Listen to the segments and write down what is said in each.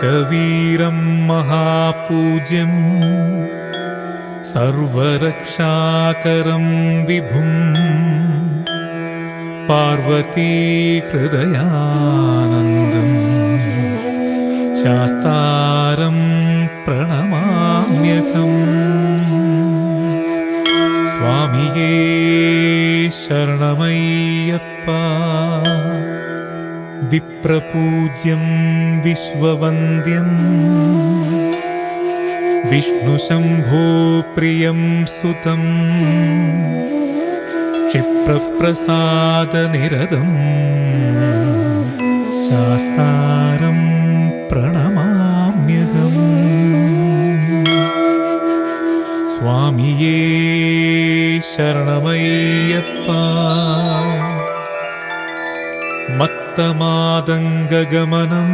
ഏകവീരം മഹാപൂജ്യം സർവരക്ഷാകരം വിഭും പാർവതീഹൃദയാനന്ദം ശാസ്താരം പ്രണമാമ്യഹം. സ്വാമിയേ ശരണമയ്യപ്പ. വിപ്രപൂജ്യം വിശ്വവന്ദ്യം വിഷ്ണുശംഭോ പ്രിയം സുതം ക്ഷിപ്രപ്രസാദനിരതം ശാസ്താരം പ്രണമാമ്യഹം. സ്വാമിയേ ശരണമയ്യപ്പ. മത്തമാതംഗഗമനം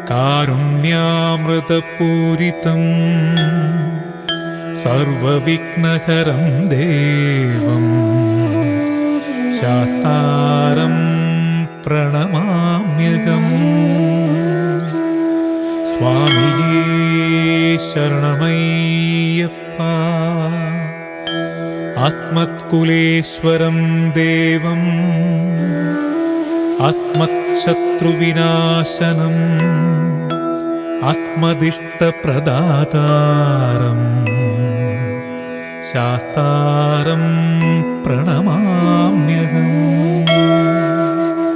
കാരുണ്യാമൃതപൂരിതം സർവവിഘ്നഹരം ദേവം ശാസ്താരം പ്രണമാമ്യഹം. സ്വാമിയേ ശരണമയ്യപ്പ. അസ്മത്കുലേശ്വരം ദേവം അസ്മത്ശത്രുവിനാശനം അസ്മദിഷ്ടപ്രദാതാരം ശാസ്താരം പ്രണമാമ്യഹം.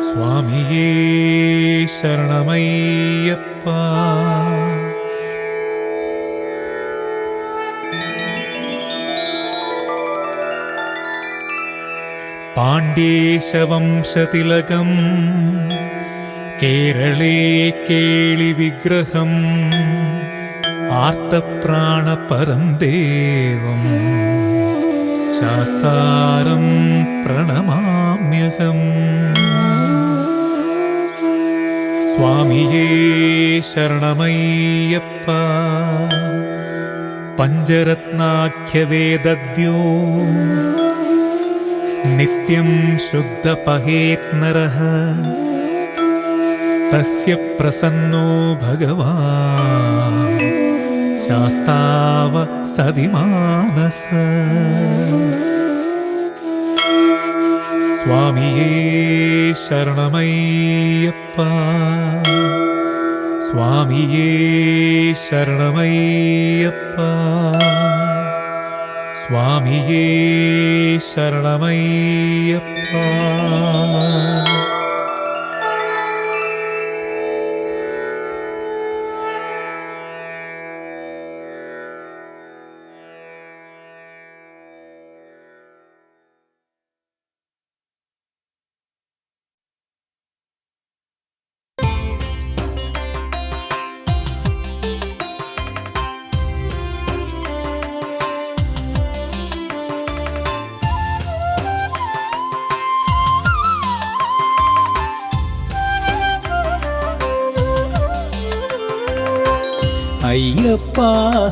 സ്വാമിയേ ശരണമയ്യപ്പ. പാണ്ഡ്യേശവംശതിലകം കേരളേ കേളിവിഗ്രഹം ആർത്തപ്രാണപരം ദേവം ശാസ്താരം പ്രണമാമ്യഹം. സ്വാമിയേ ശരണമയ്യപ്പ. പഞ്ചരത്നാഖ്യവേദദ്യോ നിത്യം ശുദ്ധപഹേത് നരഃ തസ്യ പ്രസന്നോ ഭഗവാൻ ശാസ്താവ സതിമാനസ. സ്വാമിയേ ശരണമയ്യപ്പ. സ്വാമിയേ ശരണമയ്യപ്പ. സ്വാമിയേ ശരണമയ്യപ്പ. അയ്യപ്പ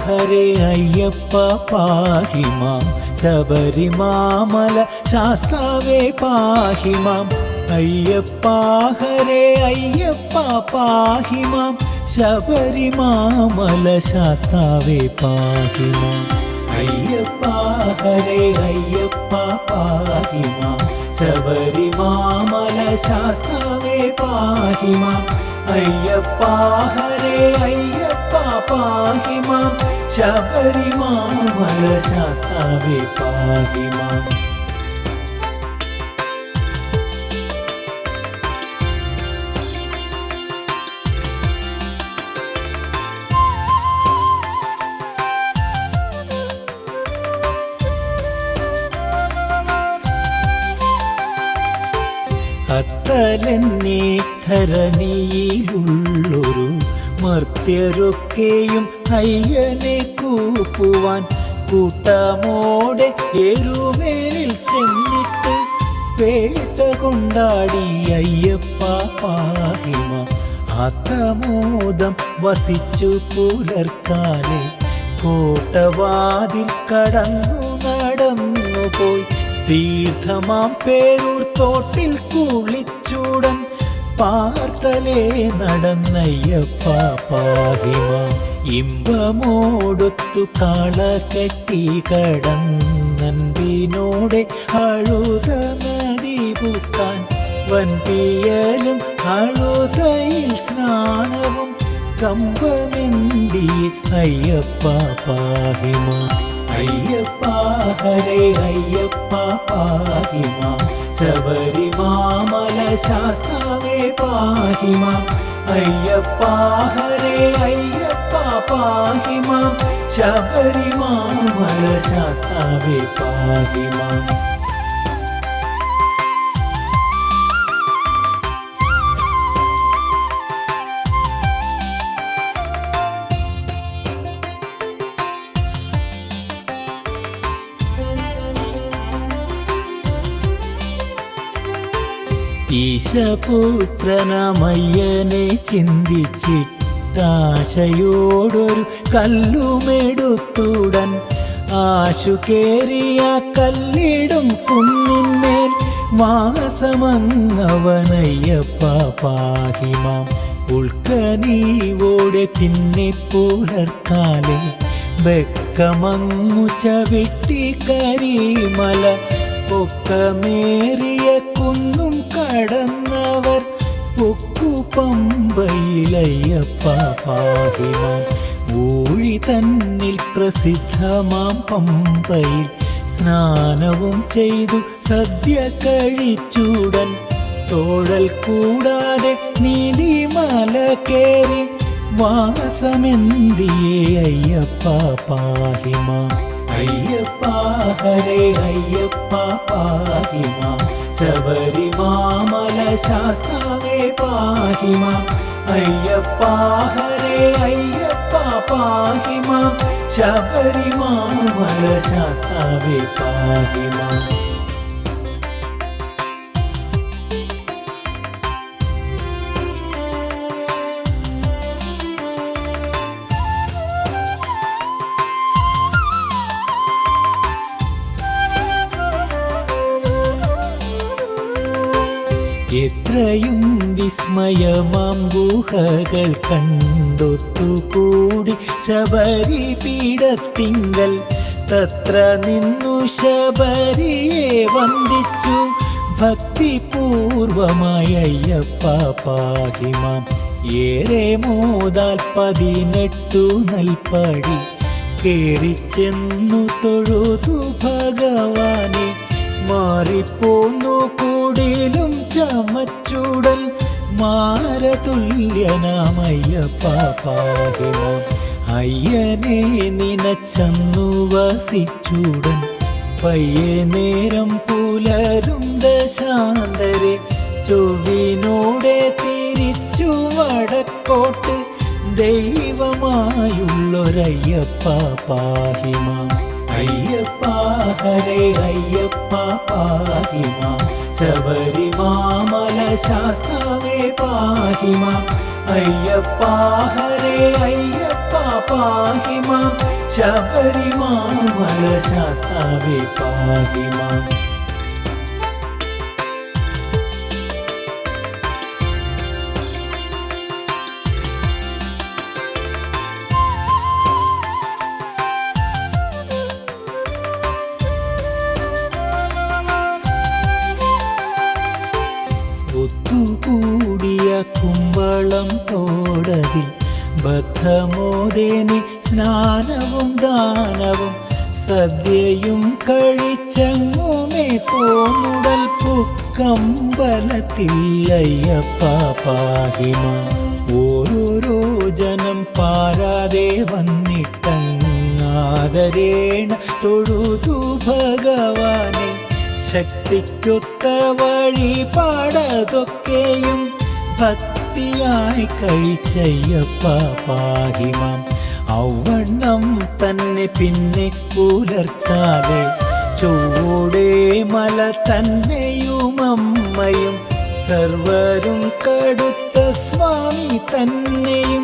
ഹരേ അയ്യപ്പ പാഹി മാം ശബരിമാമല ശാസ്താവേ പാഹി മാം. അയ്യപ്പ ഹരേ അയ്യപ്പ പാഹി മാം ശബരിമാമല ശാസ്താവേ പാഹി മാം. അയ്യപ്പ ഹരേ അയ്യപ്പ പാഹി മാം ശബരിമാമല ശാസ്താവേ പാഹി മാം. അയ്യപ്പ ഹരേ അയ്യപ്പ പാഹി മാം ശബരിമാമല ശാസ്താവേ പാഹി മാം. അത്തലെന്നീ ധരണിയിലുള്ളൊരു മർത്യരൊക്കെയും അയ്യനെ കൂപ്പുവാൻ കൂട്ടമോടെ എരുവേലിൽ ചെന്നിട്ട് വേട്ട കൊണ്ടാടി അയ്യപ്പ പാഹി മാം. ആത്തമോദം വസിച്ചു പുലർക്കാലെ കോട്ടവാതിൽ കടന്നു നടന്നു പോയി തീർത്ഥമാം പേരൂർ തോട്ടിൽ കുളിച്ചൂടൻ പാർത്തലേ നടന്നയ്യപ്പ പാഹിമാം. ഇമ്പമോടൊത്തു കാള കെട്ടി കടന്നൻപിനോടെ അഴുത നദി പൂക്കാൻ വൻപിയലും അഴുതയിൽ സ്നാനവും കമ്പമെന്തി അയ്യപ്പ പാഹിമാം. അയ്യപ്പ ഹരേ അയ്യപ്പ പാഹിമാം. ശബരിമാമല ശാസ്താവേ പാഹിമാം. അയ്യപ്പ ഹരേ അയ്യപ്പ പാഹിമാം. ശബരിമാമല ശാസ്താവേ പാഹിമാം. ഈശപുത്രനമയ്യനെ ചിന്തിച്ചിട്ടാശയോടൊരു കല്ലുമെടുത്തുടൻ ആശു കേറിയ കല്ലിടും കുന്നിന്മേൽ വാസമങ്ങവനയ്യപ്പ പാഹിമാം. ഉൾക്കനീവോടെ പിന്നെ പുലർക്കാലെ വെക്കമങ്ങു ചവിട്ടി കരിമല പൊക്കമേറിയ കുന്നും കടന്നവർ പൊക്കു പമ്പയിലയ്യപ്പ പാഹിമാം. ഊഴി തന്നിൽ പ്രസിദ്ധമാം പമ്പയിൽ സ്നാനവും ചെയ്തു സദ്യ കഴിച്ചുടൻ തോഴൽ കൂടാതെ നീലിമല കേറി വാസമെന്തിയേ അയ്യപ്പ പാഹിമാം. അയ്യപ്പ ഹരേ അയ്യപ്പ പാഹിമാം. ശബരിമാമല ശാസ്താവേ പാഹിമാം. അയ്യപ്പ ഹരേ അയ്യപ്പ പാഹിമാം. ശബരിമാമല ശാസ്താവേ പാഹിമാം. എത്രയും വിസ്മയമാം ഗുഹകൾ കണ്ടൊത്തുകൂടി ശബരി പീഠത്തിങ്കൽ തത്ര നിന്നു ശബരിയെ വന്ദിച്ചു ഭക്തിപൂർവമായ അയ്യപ്പ പാഹിമാം. ഏറെ മോദാൽ 18 നൽപടി കേറിച്ചെന്നു തൊഴുതു ഭഗവാനെ മാറിപ്പോന്നു കുടിലും ചമച്ചുടൽ മാരതുല്യനാമയ്യപ്പ പാഹിമാം. അയ്യനെ നിനച്ചന്നു വസിച്ചുടൻ പയ്യെ നേരം പുലരും ദശാന്തരെ ചൊവ്വിനോടെ തിരിച്ചു വടക്കോട്ട് ദൈവമായുള്ളൊരയ്യപ്പ പാഹിമാം. അയ്യപ്പ ഹരേ അയ്യപ്പ പാഹിമാം. ശബരിമാമല ശാസ്താവേ പാഹിമാം. അയ്യപ്പ ഹരേ അയ്യപ്പ പാഹിമാം. ശബരിമാമല ശാസ്താവേ പാഹിമാം. ഒത്തുകൂടിയ കുമ്പളം തോടതിൽ ബദ്ധമോദേനി സ്നാനവും ദാനവും സദ്യയും കഴിച്ചങ്ങുമേ പോന്നുടൽ പുക്കമ്പലത്തിൽ അയ്യപ്പ പാഹിമാം. ഓരോരോ ജനം പാരാതെ വന്നിട്ടങ്ങാദരേണ തൊഴുതു ഭഗവാനെ ശക്തിക്കൊത്ത വഴിപാടതൊക്കെയും ഭക്തിയായി കഴിച്ചയ്യപ്പ പാഹിമാം. ഔവണ്ണം തന്നെ പിന്നെ പുലർക്കാതെ ചൂടേ മല തന്നെയും അമ്മയും സർവരും കടുത്ത സ്വാമി തന്നെയും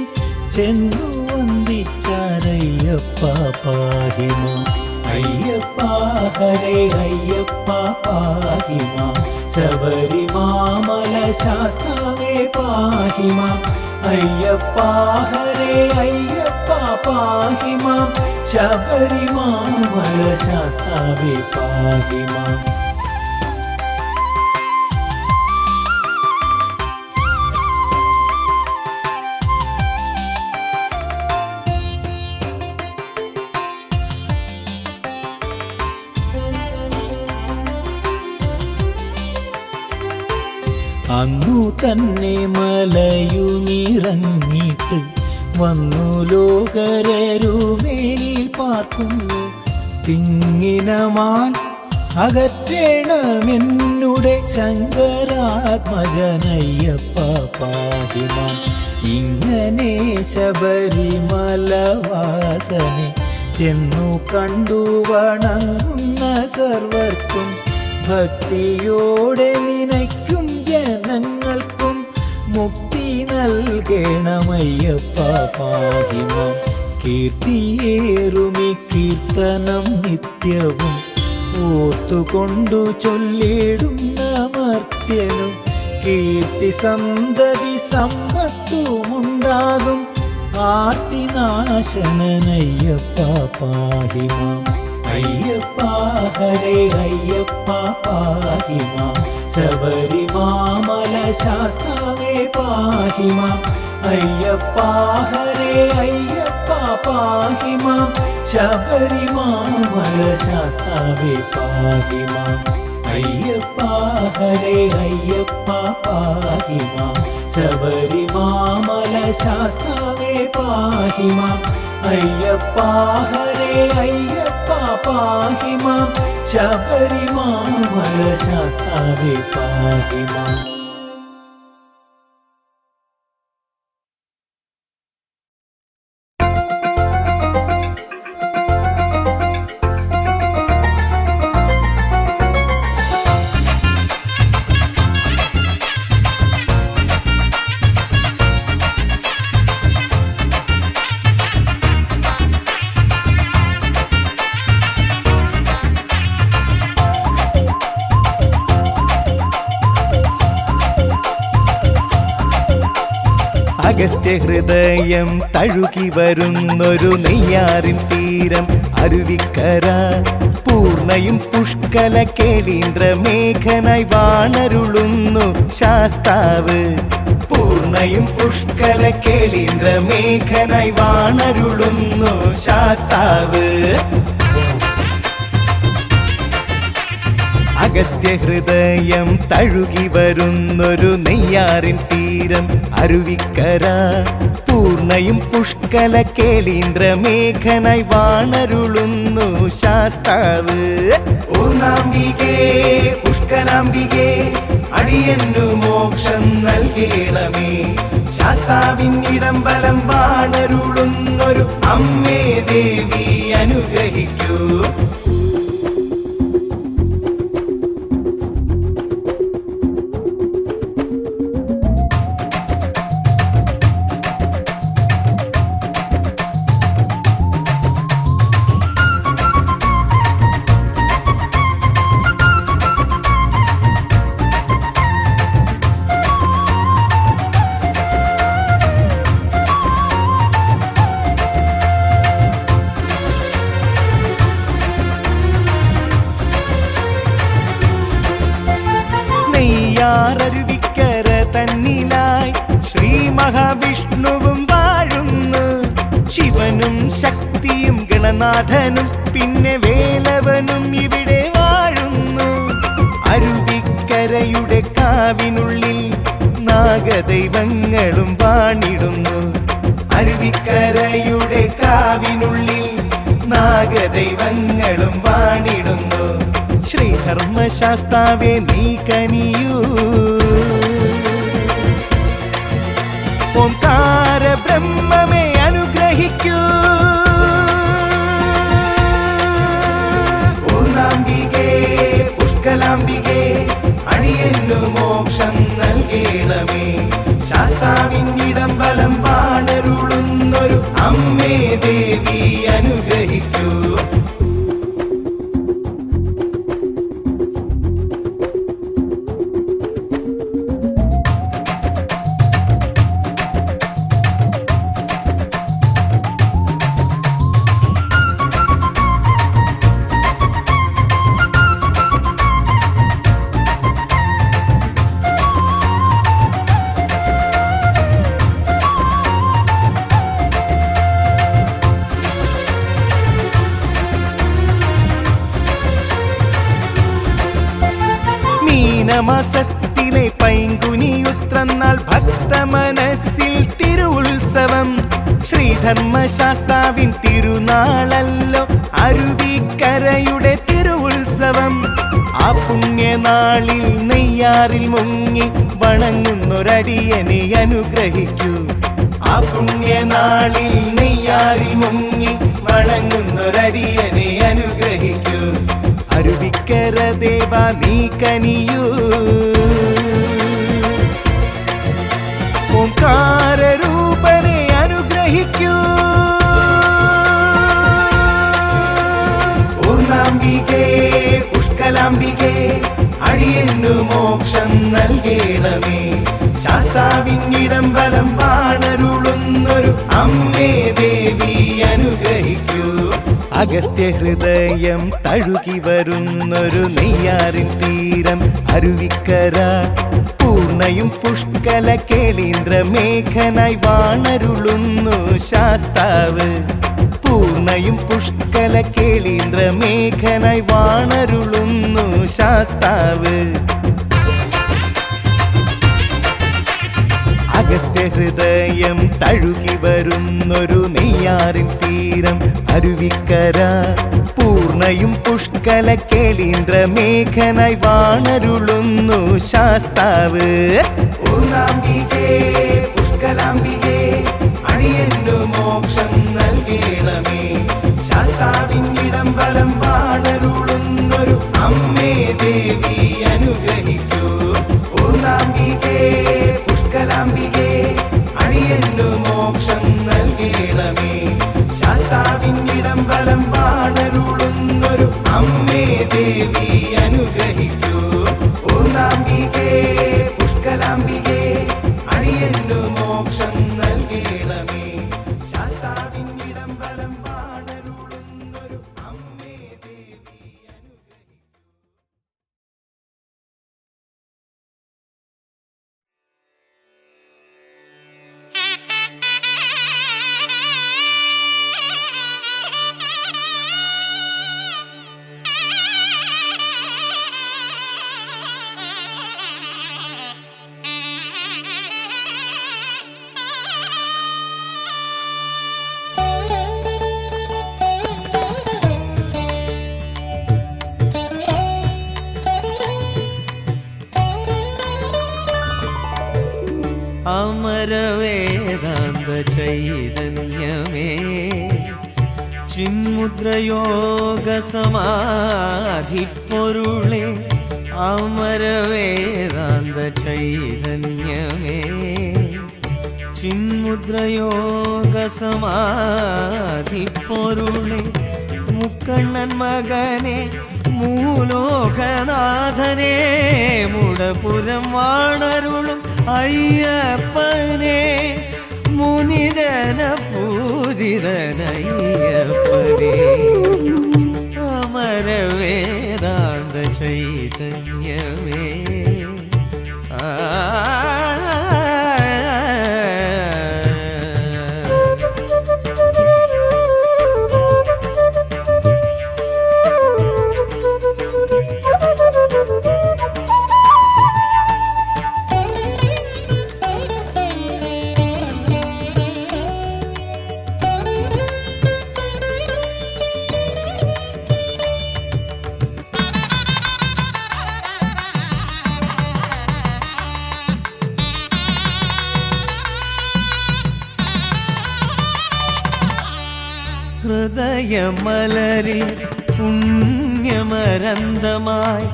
ചെന്നു വന്ദിച്ചാരയ്യപ്പ പാഹിമാം. അയ്യപ്പ ഹരേ അയ്യപ്പ പാഹിമാം. ശബരിമാമല ശാസ്താവേ പാഹി മാം അയ്യപ്പ ഹരേ അയ്യപ്പ പാഹി മാം ശബരിമാമല ശാസ്താവേ പാഹി മാം അന്നു തന്നെ മലയുമിറങ്ങിട്ട് വന്നു ലോകരരുമേലിൽ പാർക്കുന്നു തിങ്ങിനമാൻ അകറ്റേണമെന്നുടെ ശങ്കരാത്മജനയ്യപ്പ പാഹി മാം ഇങ്ങനെ ശബരിമലവാസനെ ചെന്നു കണ്ടു വണങ്ങുന്ന സർവർക്കും ഭക്തിയോടെ നിനയ്ക്കും ജനങ്ങൾക്കും മുക്തി നൽകണമയ്യപ്പ പാഹി മാം കീർത്തിയേറുമി കീർത്തനം നിത്യവും ഓർത്തുകൊണ്ടു ചൊല്ലിടുന്ന മർത്യനും കീർത്തി സന്തതി സമ്പത്തുമുണ്ടാകും ആർത്തിനാശനയ്യപ്പ പാഹി മാം അയ്യപ്പ ഹരേ അയ്യപ്പ പാഹി മാം ശബരിമാമല ശാസ്താവേ പാഹി മാം അയ്യപ്പ ഹരേ അയ്യപ്പ പാഹി മാം ശബരിമാമല ശാസ്താവേ പാഹി മാം അയ്യപ്പ ഹരേ അയ്യപ്പ പാഹി മാം ശബരിമാമല ശാസ്താവേ പാഹി മാം അയ്യപ്പ ഹരേ അയ്യപ്പ പാഹി മാം ശബരിമാമല ശാസ്താവേ പാഹി മാം അഗസ്ത്യ ഹൃദയം തഴുകി വരുന്നൊരു നെയ്യാറിൻ തീരം അരുവിക്കര പൂർണ്ണയും പുഷ്കല കേളീന്ദ്ര മേഘനായി വാണരുളുന്നു ശാസ്താവ് പൂർണ്ണയും പുഷ്കല കേളീന്ദ്ര മേഘനായി വാണരുളുന്നു ശാസ്താവ് അഗസ്ത്യ ഹൃദയം തഴുകി വരുന്നൊരു നെയ്യാറിൻ തീരം അരുവിക്കര പൂർണ്ണയും പുഷ്കല കേളീന്ദ്ര മേഘനായി വാണരുളുന്നു ശാസ്താവ് പൂർണ്ണാംബികേ പുഷ്കലാംബികേ അടിയന്നു മോക്ഷം നൽകണമേ ശാസ്താവിൻ ഇടംബലം വാണരുളുന്നൊരു അമ്മേ ദേവി അനുഗ്രഹിക്കൂ നെയ്യാറരുവിക്കര തന്നിലായി ശ്രീ മഹാവിഷ്ണുവും വാഴുന്നു ശിവനും ശക്തിയും ഗണനാഥനും പിന്നെ വേലവനും ഇവിടെ വാഴുന്നു അരുവിക്കരയുടെ കാവിനുള്ളിൽ നാഗദൈവങ്ങളും വാണിടുന്നു അരുവിക്കരയുടെ കാവിനുള്ളിൽ നാഗദൈവങ്ങളും വാണിടുന്നു ശ്രീധർമ്മശാസ്താവേ നീ കനിയൂ ഓംകാര ബ്രഹ്മമേ അനുഗ്രഹിക്കൂ പൂർണ്ണാംബികേ പുഷ്കലാംബികേ അടിയന്നു മോക്ഷം നൽകണമേ ശാസ്താവിൻ ഇടംബലം വാണരുളുന്നൊരു അമ്മേ ദേവി അനുഗ്രഹിക്കൂ മീനമാസത്തിലെ പൈങ്കുനിയുത്രന്നാൾ ഭക്തമനസ്സിൽ തിരുവുത്സവം. ശ്രീധർമ്മശാസ്താവിൻ തിരുനാളല്ലോ അരുവിക്കരയുടെ തിരുവുത്സവം. ആ പുണ്യനാളിൽ നെയ്യാറിൽ മുങ്ങി വണങ്ങുന്നൊരടിയനെ അനുഗ്രഹിക്കൂ. ആ പുണ്യനാളിൽ നെയ്യാറിൽ മുങ്ങി വണങ്ങുന്നൊരടിയനെ അനുഗ്രഹിക്കൂ. അരുവിക്കര ദേവ നീ കനിയൂ. ഓംകാരരൂപനെ അനുഗ്രഹിക്കൂ. പൂർണ്ണാംബികേ പുഷ്കലാംബികേ അടിയന്നു മോക്ഷം നൽകേണമേ. ശാസ്താവിന്നിടം വലം വാണരുളുന്നൊരു അമ്മേ ദേവി അനുഗ്രഹിക്കൂ. അഗസ്ത്യ ഹൃദയം തഴുകി വരുന്നൊരു നെയ്യാറിൻ തീരം അരുവിക്കര. പൂർണ്ണയും പുഷ്കല കേളീന്ദ്ര മേഘനായി വാണരുളുന്നു ശാസ്താവ്. പൂർണ്ണയും പുഷ്കല കേളീന്ദ്ര മേഘനായി വാണരുളുന്നു ശാസ്താവ്. അഗസ്ത്യ ഹൃദയം തഴുകി വരുന്നൊരു നെയ്യാറിൻ തീരം അരുവിക്കര. പൂർണ്ണയും പുഷ്കല കേളീന്ദ്ര മേഘനായി വാണരുളുന്നു ശാസ്താവ്. പൂർണ്ണാംബികേ പുഷ്കലാംബികേ അടിയന്നു മോക്ഷം നൽകേണമേ. ശാസ്താവിന്നിടം വലം വാണരുളുന്നൊരു അമ്മേ ദേവി അനുഗ്രഹിക്കൂ. പൂർണ്ണാംബികേ പുഷ്കലാംബികേ അടിയന്നു മോക്ഷം നൽകേണമേ. ശാസ്താവിന്നിടം വലം വാണരുളുന്നൊരു അമ്മേ ദേവി അനുഗ്രഹിക്കൂ. പൂർണ്ണാംബികേ പുഷ്കലാംബികേ അടിയന്നു മോക്ഷം നൽകേണമേ. ശാസ്താവിന്നിടം വലം വാണരുളുന്നൊരു അമ്മേ ദേവി അനുഗ്രഹിക്കൂ. അമരവേദാന്ത ചൈതന്യമേ ചിന്മുദ്രയോഗ സമാധിപ്പൊരുളേ. അമരവേദാന്ത ചൈതന്യമേ ചിന്മുദ്രയോഗ സമാധിപ്പൊരുളേ. മുക്കണ്ണൻ മകനെ മൂലോകനാഥനെ മുടപുരം വാണരുളും അയ്യപ്പനെ. മുനിജന പൂജിതനയ്യപ്പനെ. അമരവേദാന്ത ചൈതന്യമേ ഹൃദയമലരിൽ പുണ്യമരന്തമായി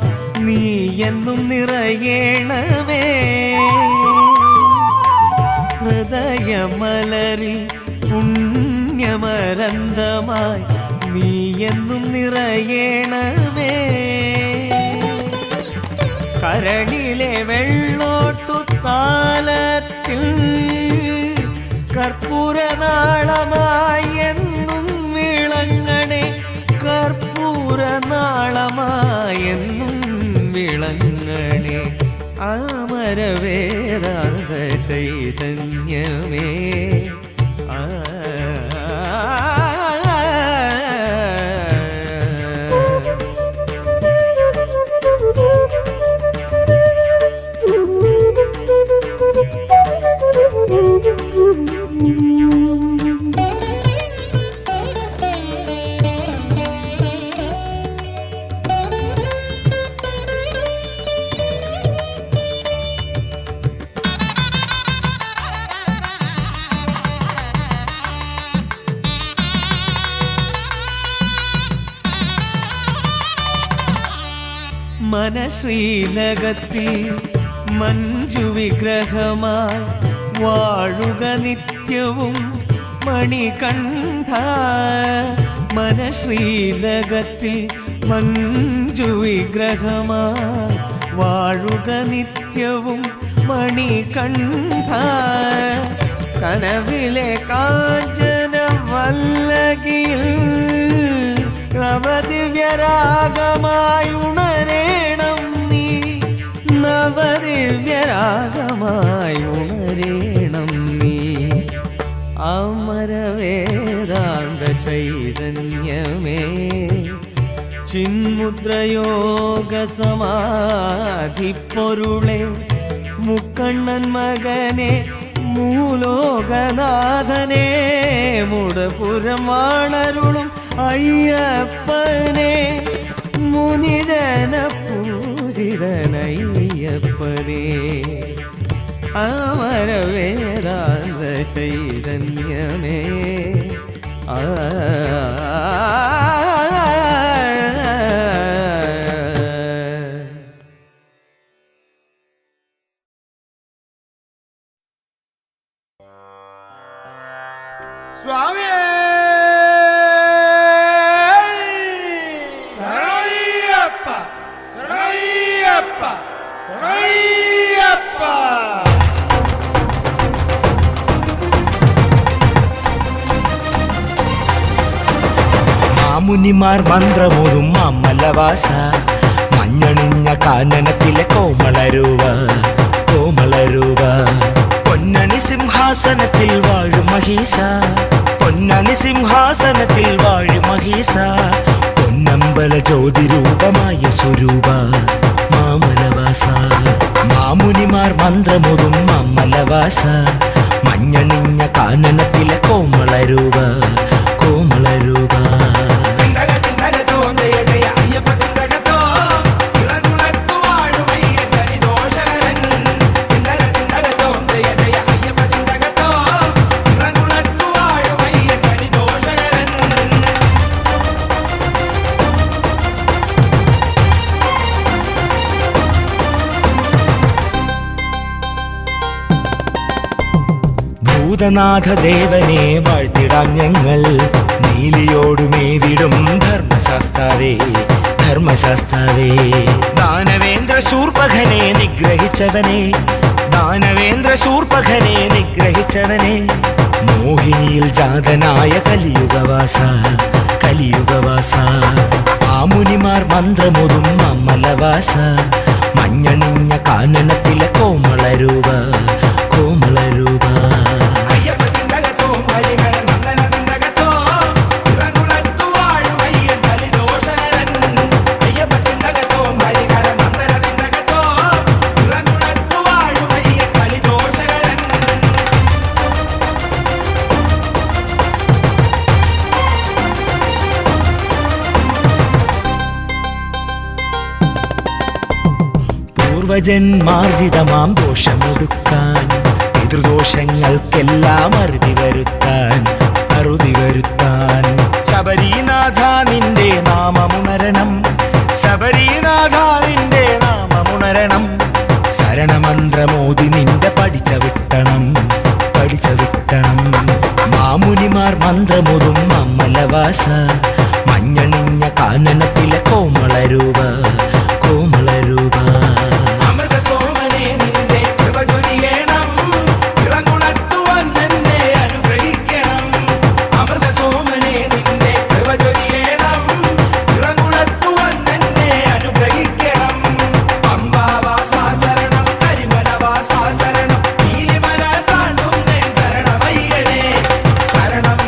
നീ എന്നും നിറയേണമേ. ഹൃദയമലരിൽ പുണ്യമരന്തമായി നീ എന്നും നിറയേണമേ. കരളിലെ വെള്ളോട്ടു താലത്തിൽ കർപ്പൂരനാളമായി എന്നും വിളങ്ങണേ. കർപ്പൂരനാളമായി എന്നും വിളങ്ങണേ. അമരവേദാന്ത ചൈതന്യമേ മനശ്രീലകത്തിൽ മഞ്ജുവിഗ്രഹമായി വാഴുക നിത്യവും മണികണ്ഠ. മനശ്രീലകത്തിൽ മഞ്ജുവിഗ്രഹമായി വാഴുക നിത്യവും മണികണ്ഠ. കനവിലെ കാഞ്ചന വല്ലകിയിൽ നവദിവ്യരാഗമായി ഉണരേണം നീ. നവദിവ്യരാഗമായി ഉണരേണം നീ. അമരവേദാന്ത ചൈതന്യമേ ചിന്മുദ്രയോഗ സമാധി പൊരുളെ മുക്കണ്ണൻ മകനെ മൂലോകനാഥനെ മുടപുരം വാണരുളും അയ്യപ്പനെ മുനിജന പൂജിതനയ്യപ്പനെ. അമര വേദാന്ത ചൈതന്യമേ ആ സ്വാമി ശരണയ്യപ്പ ശരണയ്യപ്പ ശരണയ്യപ്പ. മാമുനിമാർ മന്ത്രമോതും അമ്മലവാസ മഞ്ഞണിഞ്ഞ കാനനത്തിലെ കോമളരൂപ കോമളരൂപ. പൊന്നണി സിംഹാസനത്തിൽ വാഴും മഹീശ പൊന്നണി സിംഹാസനത്തിൽ വാഴും മഹീശ. പൊന്നമ്പല ജ്യോതിരൂപമായ സ്വരൂപ മാമലവാസ. മാമുനിമാർ മന്ത്രമോതും അമ്മലവാസ മഞ്ഞണിഞ്ഞ കാനനത്തിലെ കോമളരൂപ കോമളരൂപ. ഭൂതനാഥദേവനെ വാഴ്ത്തിടാം ഞങ്ങൾ നീലിയോടുമേവിടും ധർമ്മശാസ്താവേ ധർമ്മശാസ്താവേ. ദാനവേന്ദ്ര ശൂർപഖനെ നിഗ്രഹിച്ചവനെ ദാനവേന്ദ്ര ശൂർപഖനെ നിഗ്രഹിച്ചവനെ. മോഹിനിയിൽ ജാതനായ കലിയുഗവാസ കലിയുഗവാസ. മാമുനിമാർ മന്ത്രമോതും അമ്മലവാസ മഞ്ഞണിഞ്ഞ കാനനത്തിലെ കോമളരൂപ കോമളരൂപ. പൂർവജന്മാർജിതമാം ദോഷമൊടുക്കാൻ പിതൃദോഷങ്ങൾക്കെല്ലാം അറുതി വരുത്താൻ അറുതി വരുത്താൻ. ശബരീനാഥ നിന്റെ നാമമുണരണം ശബരീനാഥ നിന്റെ നാമമുണരണം. ശരണമന്ത്രമോദി നിന്റെ പഠിച്ച വിട്ടണം പഠിച്ച വിട്ടണം. മാമുനിമാർ മന്ത്രമോതും അമ്മലവാസ മഞ്ഞണിഞ്ഞ കാനനത്തിലെ കോമളരൂപ കോമളരൂപ. ശരണം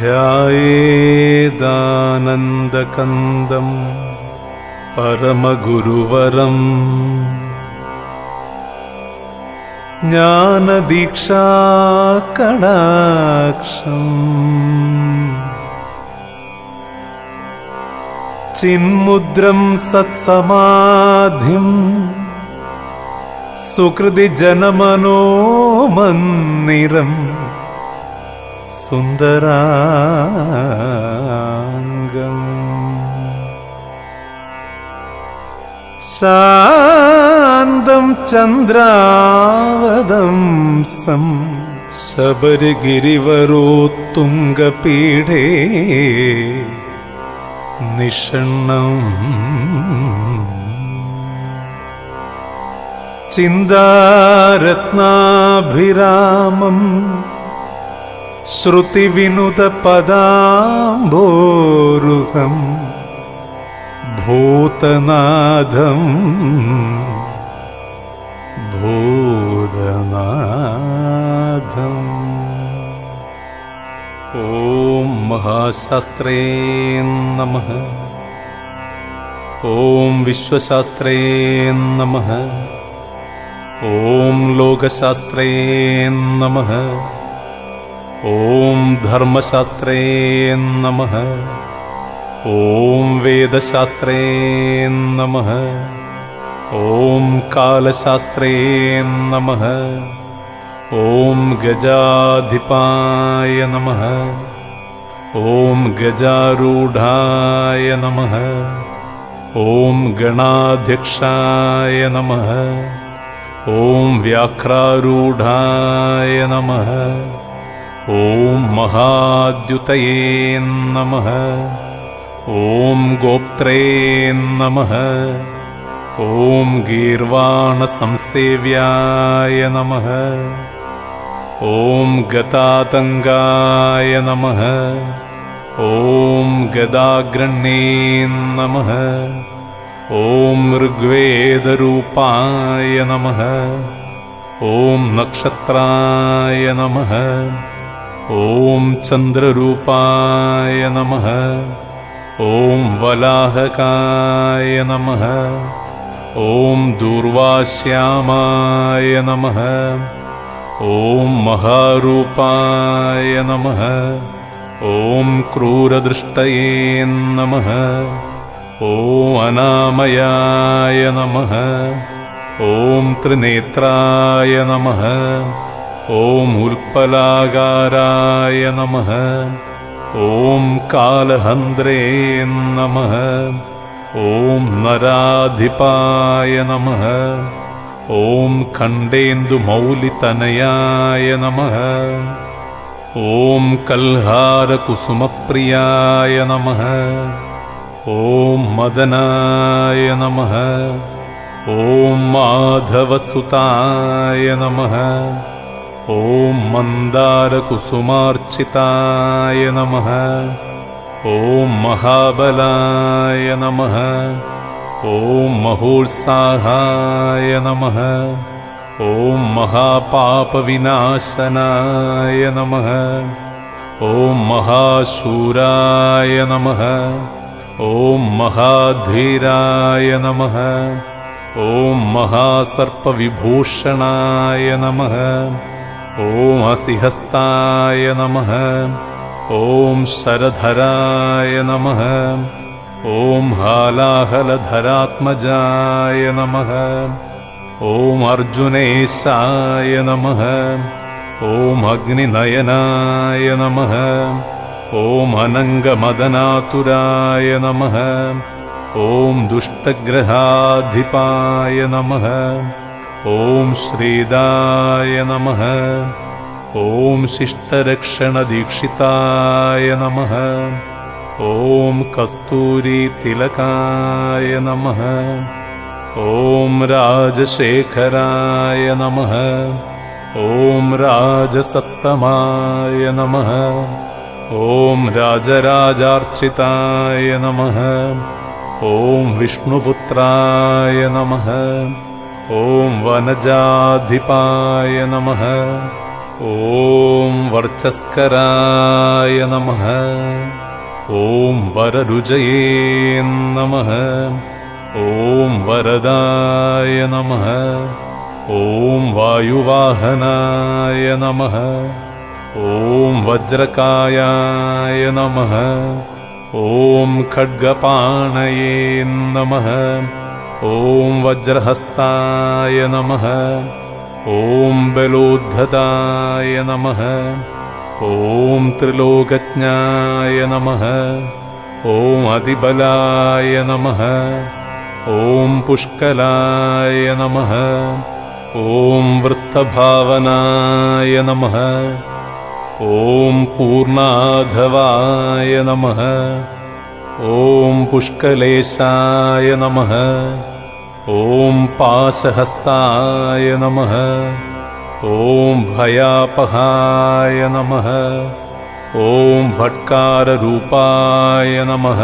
ധ്യായേദാനന്ദകന്ദം പരമഗുരുവരം ജ്ഞാനദീക്ഷാകടാക്ഷം ചിന്മുദ്രം സത്സമാധിം സുകൃതി ജനമനോമന്ദിരം സുന്ദരാംഗം ശാന്തം ചന്ദ്രാവതംസം ശബരിഗിരിവരോത്തുംഗപീഠേ നിഷണ്ണം ചിന്താരത്നാഭിരാമം ശ്രുതിവിനുതപദാംബോരുഹം ഭൂതനാഥം ഭൂതനാഥം. ഓം മഹാശാസ്ത്രേ നമഃ. ഓം വിശ്വശാസ്ത്രേ നമഃ. ഓം ലോകശാസ്ത്രേ നമഃ. ഓം ധർമ്മശാസ്ത്രേ നമഃ. ഓം വേദശാസ്ത്രേ നമഃ. ഓം കാലശാസ്ത്രേ നമഃ. ഓം ഗജാധിപായ നമഃ. ഓം ഗജാരൂഢായ നമഃ. ഓം ഗണാധ്യക്ഷായ നമഃ. ഓം വ്യാഘ്രാരൂഢായ നമഃ. ഓം മഹാദ്യുതയേ നമഃ. ഓം ഗോപ്ത്രേ നമഃ. ഓം ഗീർവാണസംസേവ്യായ നമഃ. ഓം ഗതാതംഗായ നമഃ. ഓം ഗദാഗ്രണ്ണേ നമഃ. ഓം ഋഗ്വേദരൂപായ നമഃ. ഓം നക്ഷത്രായ നമഃ. ഓം ചന്ദ്രരൂപായ നമഃ. ഓം വലാഹകായ നമഃ. ഓം ദൂർവാശ്യാമായ നമഃ. ഓം മഹാരൂപായ നമഃ. ഓം ക്രൂരദൃഷ്ടയേ നമഃ. ഓം അനാമയായ നമഃ. ഓം ത്രിനേത്രായ നമഃ. ഓം ഉൽപ്പലാകാരായ നമഃ. ഓം കാലഹന്ത്രേ നമഃ. ഓം നരാധിപായ നമഃ. ഓം ഖണ്ഡേന്ദുമൗലിതനയായ നമഃ. ഓം കൽഹാരകുസുമപ്രിയായ നമഃ. ഓം മദനായ നമഃ. ഓം മാധവസുതായ നമഃ. ഓം മന്ദാരകുസുമാർച്ചിതായ നമഃ. ഓം മഹാബലായ നമഃ. ഓം മഹോത്സാഹായ നമഃ. ഓം മഹാപാപവിനാശനായ നമഃ. ഓം മഹാശൂരായ നമഃ. ഓം മഹാധീരായ നമഃ. ഓം മഹാസർപ്പവിഭൂഷണായ നമഃ. ഓം അസിഹസ്തായ നമഃ. ഓം ശരധരായ നമഃ. ഓം ഹാലാഹലധരാത്മജായ നമഃ. ഓം അർജുനേശായ നമഃ. ഓം അഗ്നിനയനായ നമഃ. ഓം അനംഗമദനാതുരായ നമഃ. ഓം ദുഷ്ടഗ്രഹാധിപായ നമഃ. ഓം ശ്രീദായ നമഃ. ഓം ശിഷ്ടരക്ഷണദീക്ഷിതായ നമഃ. ഓം കസ്തൂരിതിലകായ നമഃ. ഓം രാജശേഖരായ നമഃ. ഓം രാജസത്തമായ നമഃ. ഓം രാജരാജാർച്ചിതായ നമഃ. ഓം വിഷ്ണുപുത്രായ നമഃ. ഓം വനജാധിപായ നമഃ. ॐ वर्चस्कराय नमः ॐ वररुजये नमः ॐ वरदाय नमः ॐ वायुवाहनाय नमः ॐ वज्रकायाय नमः ॐ खड्गपाणये नमः ॐ वज्रहस्ताय नमः ॐ बलोद्धताय नमः ॐ त्रिलोकज्ञाय नमः ॐ अतिबलाय नमः ॐ पुष्कलाय नमः ॐ वृत्तभावनाय नमः ॐ पूर्णाधवाय नमः ॐ पुष्कलेशाय नमः ॐ पाशहस्ताय नमः ॐ भयापहाय नमः ॐ भट्काररूपाय नमः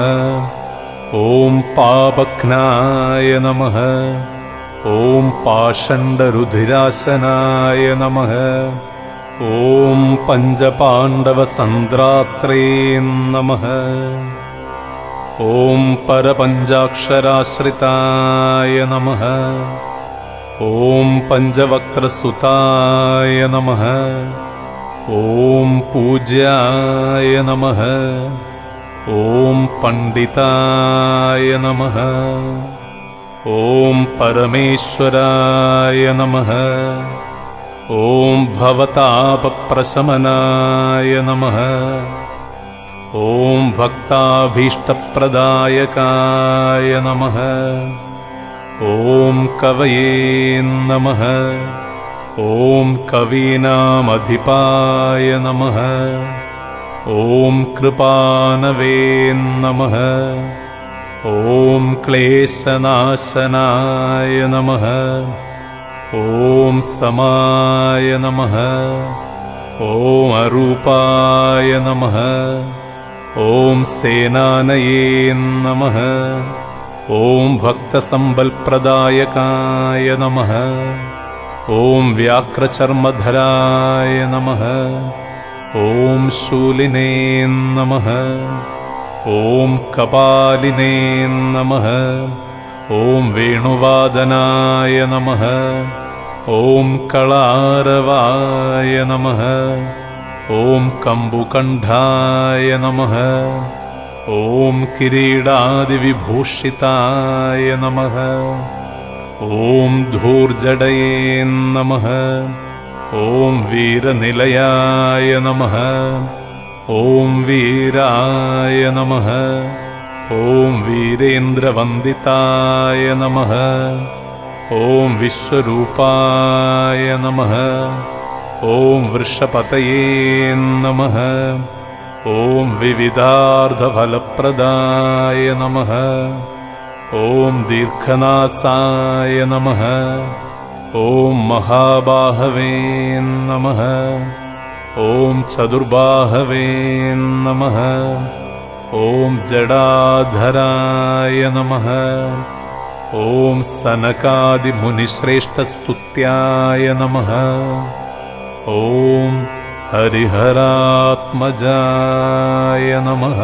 ॐ पापघ्नाय नमः ॐ पाषण्डरुधिरासनाय नमः ॐ पञ्चपाण्डवसन्द्रात्रे नमः ॐ परपञ्चाक्षराश्रिताय नमः ॐ पञ्चवक्त्रसुताय नमः ॐ पूज्याय नमः ॐ पण्डिताय नमः ॐ परमेश्वराय नमः ॐ भवतापप्रशमनाय नमः ॐ भक्ताभीष्टप्रदायकाय नमः ॐ कवये नमः ॐ कवीनामधिपाय नमः ॐ कृपानवे नमः ॐ क्लेशनाशनाय नमः ॐ समाय नमः ॐ अरूपाय नमः ॐ सेनानये नमः ॐ भक्तसम्बलप्रदायकाय नमः ॐ व्याघ्रचर्मधराय नमः ॐ शूलिने नमः ॐ कपालिने नमः ॐ वेणुवादनाय नमः ॐ कलारवाय नमः ॐ कम्बुकण्ठाय नमः ॐ किरीटादिविभूषिताय नमः ॐ धूर्जडये नमः ॐ वीरनिलयाय नमः ॐ वीराय नमः ॐ वीरेन्द्रवन्दिताय नमः ॐ विश्वरूपाय नमः ॐ वृषपतये नमः ॐ विविधार्थफलप्रदाय नमः ॐ दीर्घनासाय नमः ॐ महाबाहवे नमः ॐ चतुर्बाहवे नमः ॐ जडाधराय नमः ॐ सनकादिमुनिश्रेष्ठस्तुत्याय नमः ॐ हरिहरात्मजाय नमः।